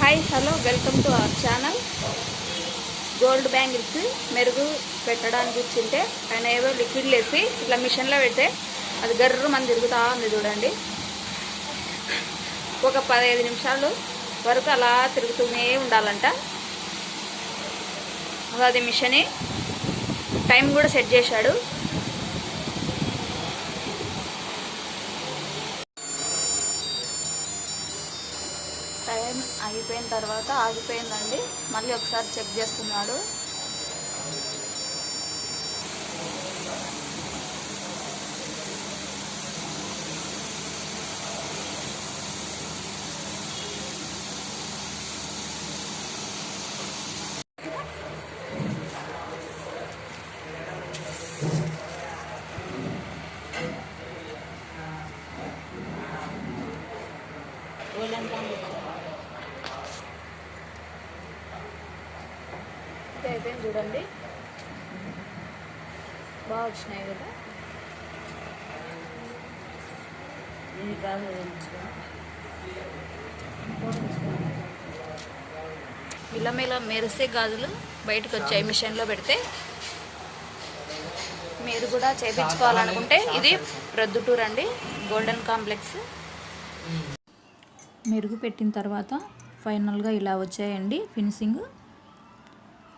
Hi hello welcome to our channel. Gold bangles మెరుగు పెట్టడానికి ఇచ్చింటే ఆయన ఏదో లిక్విడ్ వేసి ఇట్లా మిషన్లో పెడితే అది గర్రు మన తిరుగుతూ ఉంది చూడండి. ఒక 15 నిమిషాలు వరకు అలా తిరుగుతూనే ఉండాలంట. అది మిషనే టైం కూడా సెట్ చేశాడు. టైం అయిపోయిన తర్వాత ఆగిపోయిందండి. మళ్ళీ ఒకసారి చెక్ చేస్తున్నాడు. అయిపోయింది చూడండి, బాగా వచ్చినాయి కదా. ఇలా మెరిసే గాజులు బయటకు వచ్చాయి మిషన్లో పెడితే. మీరు కూడా చేయించుకోవాలనుకుంటే ఇది ప్రొద్దుటూరు అండి, గోల్డెన్ కాంప్లెక్స్. మెరుగు పెట్టిన తర్వాత ఫైనల్గా ఇలా వచ్చాయండి. ఫినిషింగ్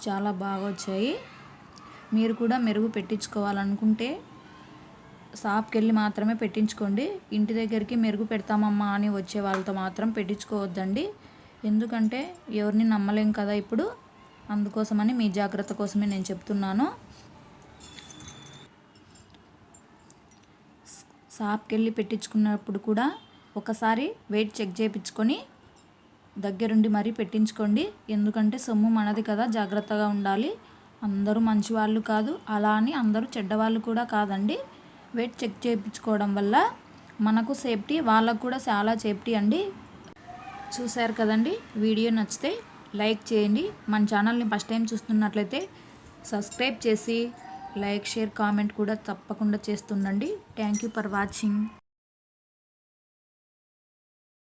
చాలా బాగా వచ్చాయి. మీరు కూడా మెరుగు పెట్టించుకోవాలనుకుంటే షాప్కి వెళ్ళి మాత్రమే పెట్టించుకోండి. ఇంటి దగ్గరికి మెరుగు పెడతామమ్మా అని వచ్చే వాళ్ళతో మాత్రం పెట్టించుకోవద్దండి. ఎందుకంటే ఎవరిని నమ్మలేం కదా ఇప్పుడు. అందుకోసమని మీ జాగ్రత్త కోసమే నేను చెప్తున్నాను. షాప్కి వెళ్ళి పెట్టించుకున్నప్పుడు కూడా ఒకసారి వెయిట్ చెక్ చేయించుకొని దగ్గరుండి మరీ పెట్టించుకోండి. ఎందుకంటే సొమ్ము మనది కదా, జాగ్రత్తగా ఉండాలి. అందరూ మంచి వాళ్ళు కాదు, అలా అని అందరూ చెడ్డవాళ్ళు కూడా కాదండి. వెయిట్ చెక్ చేయించుకోవడం వల్ల మనకు సేఫ్టీ, వాళ్ళకు కూడా చాలా సేఫ్టీ అండి. చూశారు కదండి, వీడియో నచ్చితే లైక్ చేయండి. మన ఛానల్ని ఫస్ట్ టైం చూస్తున్నట్లయితే సబ్స్క్రైబ్ చేసి లైక్, షేర్, కామెంట్ కూడా తప్పకుండా చేస్తుండండి. Thank you for watching.